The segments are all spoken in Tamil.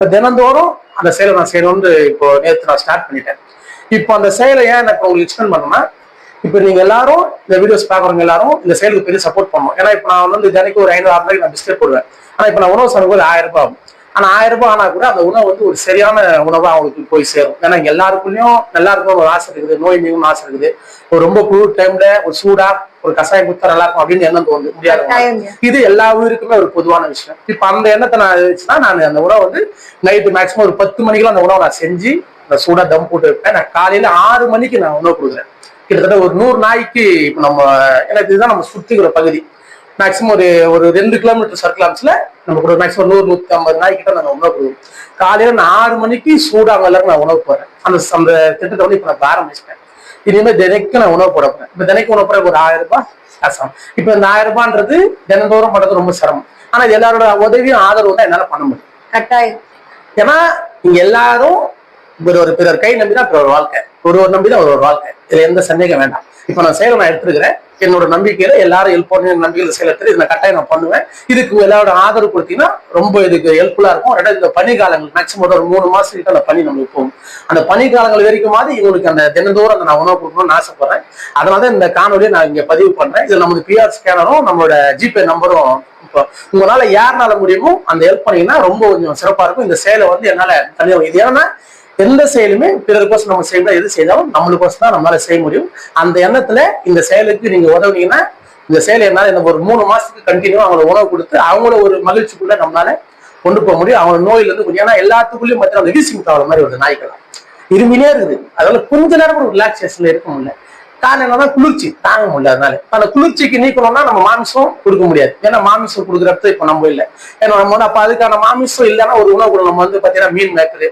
இப்ப தினந்தோறும் அந்த செயலை நான் செய்யணும்னு இப்போ நேற்று நான் ஸ்டார்ட் பண்ணிட்டேன். இப்போ அந்த செயலை ஏன் எனக்கு உங்களுக்கு எக்ஸ்பிளைன் பண்ணணும்னா, இப்ப நீங்க எல்லாரும் இந்த வீடியோஸ் பாக்குறவங்க எல்லாரும் இந்த செயலுக்கு பெரிய சப்போர்ட் பண்ணணும். ஏன்னா இப்ப நான் வந்து தினைக்கு ஒரு 500-600 நான் பிஸ்கெட் போடுவேன். ஆனா இப்ப நான் உணவு சமைக்கும் 1000 ரூபாய் ஆகும். ஆனா 1000 ரூபாய் ஆனா கூட அந்த உணவு வந்து ஒரு சரியான உணவா அவங்களுக்கு போய் சேரும். ஏன்னா எல்லாருக்குள்ளயும் எல்லாருக்கும் ஒரு ஆசை இருக்குது, நோய் நீங்கணும் ஆசை இருக்குது. ஒரு ரொம்ப குளிர் டைம்ல ஒரு சூடா ஒரு கஷாயம் கொடுத்தா நல்லா இருக்கும் அப்படின்னு எண்ணம் தோணுது முடியாது. இது எல்லா ஊருக்குமே ஒரு பொதுவான விஷயம். இப்ப அந்த எண்ணத்தை நான் வச்சுன்னா நான் அந்த உணவை வந்து நைட்டு மேக்சிமம் ஒரு 10 மணிக்கெல்லாம் அந்த உணவை நான் செஞ்சு அந்த சூடா தம் போட்டு வைப்பேன். நான் காலையில 6 மணிக்கு நான் உணவு கொடுக்குறேன். கிட்டத்தட்ட ஒரு 100 நாய்க்கு இப்ப நம்ம எனக்கு இதுதான் நம்ம சுத்திக்கிற பகுதி. மேக்சிமம் ஒரு 2 கிலோமீட்டர் சர்க்கிளாம்ஸ்ல நமக்கு ஒரு மேக்சிமம் 100-150 நாய்க்கிட்ட நாங்க உணவு கொடுக்குறோம். காலையில நான் 6 மணிக்கு சூடாக எல்லாரும் நான் உணவு போடுறேன். அந்த திட்டத்தை வந்து இப்ப நான் ஆரம்பிச்சிட்டேன். இனிமே தினைக்கு நான் உணவு போட போறேன். இப்ப தினைக்கு உணவு போட ஒரு 1000 ரூபாய் காசம். இப்ப இந்த 1000 ரூபான்றது தினந்தோறும் பண்றது ரொம்ப சிரமம். ஆனா இது எல்லாரோட உதவியும் ஆதரவு தான் என்னால பண்ண முடியும். கட்டாயம். ஏன்னா இங்க எல்லாரும் ஒரு பிறர் கை நம்பிதான் பிறர் வாழ்க்கை, ஒரு நம்பிதான் ஒரு வாழ்க்கை. இதுல எந்த சந்தேகம் வேண்டாம். இப்ப நான் செயலை நான் எடுத்துருக்கிறேன். என்னோட நம்பிக்கையில எல்லாரும் ஹெல்ப் பண்ணி நம்பிக்கையில செயலை எடுத்து இதை கட்டாயம் நான் பண்ணுவேன். இதுக்கு எல்லாரோட ஆதரவு கொடுத்தீங்கன்னா ரொம்ப இதுக்கு ஹெல்ப்ஃபுல்லா இருக்கும். ரெண்டாவது இந்த பனிக்காலங்கள் மேக்சிமம் ஒரு 3 மாசம் கிட்ட அந்த பனி நம்மளுக்கு போகும். அந்த பனிக்காலங்கள் வரைக்கும் இவங்களுக்கு அந்த தினந்தோறும் அந்த நான் உணவு கொடுக்கணும்னு ஆசைப்படுறேன். அதனாலதான் இந்த காணொலியை நான் இங்க பதிவு பண்றேன். இதுல நமக்கு பிஆர் ஸ்கேனரும் நம்மளோட ஜிபே நம்பரும் உங்களால யாருனால முடியுமோ அந்த ஹெல்ப் பண்ணீங்கன்னா ரொம்ப கொஞ்சம் சிறப்பா இருக்கும். இந்த செயலை வந்து என்னால தனியாக இது ஏன்னா எந்த செயலுமே பிறருக்கோசம் நம்ம செய்யணும், எது செய்தாலும் நம்மளுக்கோசம் தான் நம்மளால செய்ய முடியும். அந்த எண்ணத்துல இந்த செயலுக்கு நீங்க உதவுனீங்கன்னா இந்த செயலை என்னால எனக்கு ஒரு 3 மாசத்துக்கு கண்டினியூ அவங்களை உணவு கொடுத்து அவங்கள ஒரு மகிழ்ச்சிக்குள்ள நம்மளால கொண்டு போக முடியும். அவங்க நோயில இருந்து கொஞ்சம் ஏன்னா எல்லாத்துக்குள்ளயும் பார்த்தீங்கன்னா அந்த வீசிங் ப்ராப்ளம் மாதிரி ஒரு நாய்க்கலாம் இருமினே இருக்குது. அதனால கொஞ்ச நேரம் கூட ரிலாக்ஸேஷன்ல இருக்க முடியல. காரணம் என்னன்னா குளிர்ச்சி தாங்க முடியல. அதனால அந்த குளிர்ச்சிக்கு நீக்கணும்னா நம்ம மாமிசம் கொடுக்க முடியாது. ஏன்னா மாமிசம் கொடுக்குறப்ப இப்ப நம்ம இல்லை. ஏன்னா நம்ம வந்து அப்ப அதுக்கான மாமிசம் இல்லைன்னா ஒரு உணவு நம்ம வந்து பாத்தீங்கன்னா மீன் மேக்கரு,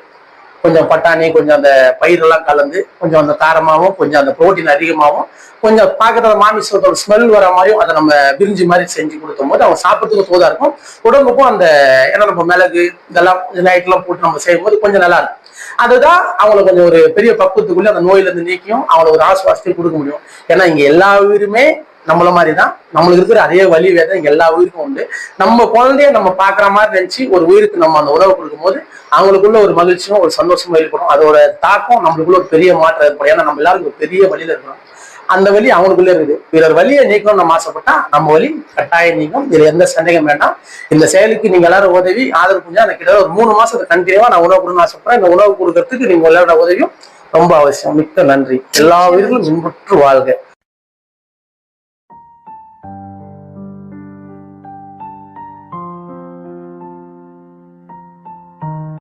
கொஞ்சம் பட்டாணி, கொஞ்சம் அந்த பயிரெல்லாம் கலந்து கொஞ்சம் அந்த காரமாகவும் கொஞ்சம் அந்த புரோட்டீன் அதிகமாகவும் கொஞ்சம் பார்க்கறத மாமிசத்தோட ஸ்மெல் வர மாதிரியும் அதை நம்ம பிரிஞ்சு மாதிரி செஞ்சு கொடுக்கும் போது அவங்க சாப்பிட்றதுக்கும் தோதா இருக்கும். உடம்புக்கும் அந்த ஏன்னா நம்ம மிளகு இதெல்லாம் லைட்லாம் போட்டு நம்ம செய்யும் போது கொஞ்சம் நல்லா இருக்கும். அதுதான் அவங்களை கொஞ்சம் ஒரு பெரிய பக்குவத்துக்குள்ளே அந்த நோயில இருந்து நீக்கியும் அவங்களை ஒரு ஆசுவாசத்தையும் கொடுக்க முடியும். ஏன்னா இங்க எல்லா உயிருமே நம்மள மாதிரிதான், நம்மளுக்கு இருக்கிற அதே வலி வேதம் இங்க எல்லா உயிருக்கும் உண்டு. நம்ம குழந்தைய நம்ம பாக்குற மாதிரி நினைச்சு ஒரு உயிருக்கு நம்ம அந்த உணவு கொடுக்கும் போது அவங்களுக்குள்ள ஒரு மகிழ்ச்சியும் ஒரு சந்தோஷமும் ஏற்படும். அதோட தாக்கம் நம்மளுக்குள்ள ஒரு பெரிய மாற்றம் ஏற்படும். ஏன்னா நம்ம எல்லாரும் ஒரு பெரிய வழியில இருக்கிறோம். அந்த வலி அவங்களுக்குள்ள இருக்குது. பிறர் வலியை நீக்கணும்னு நம்ம ஆசைப்பட்டா நம்ம வலி கட்டாயம் நீக்கும். இதுல எந்த சந்தேகம் வேண்டாம். இந்த செயலுக்கு நீங்க எல்லாரும் உதவி ஆதரவு புரிஞ்சா எனக்கு கிட்ட ஒரு 3 மாசத்துக்கு கண்டினியூவா நான் உணவு கொடுன்னு ஆசைப்படுறேன். இந்த உணவு கொடுக்கறதுக்கு நீங்க எல்லாரோட உதவியும் ரொம்ப அவசியம். மிக்க நன்றி. எல்லா உயிர்களும் இன்புற்று வாழ்க.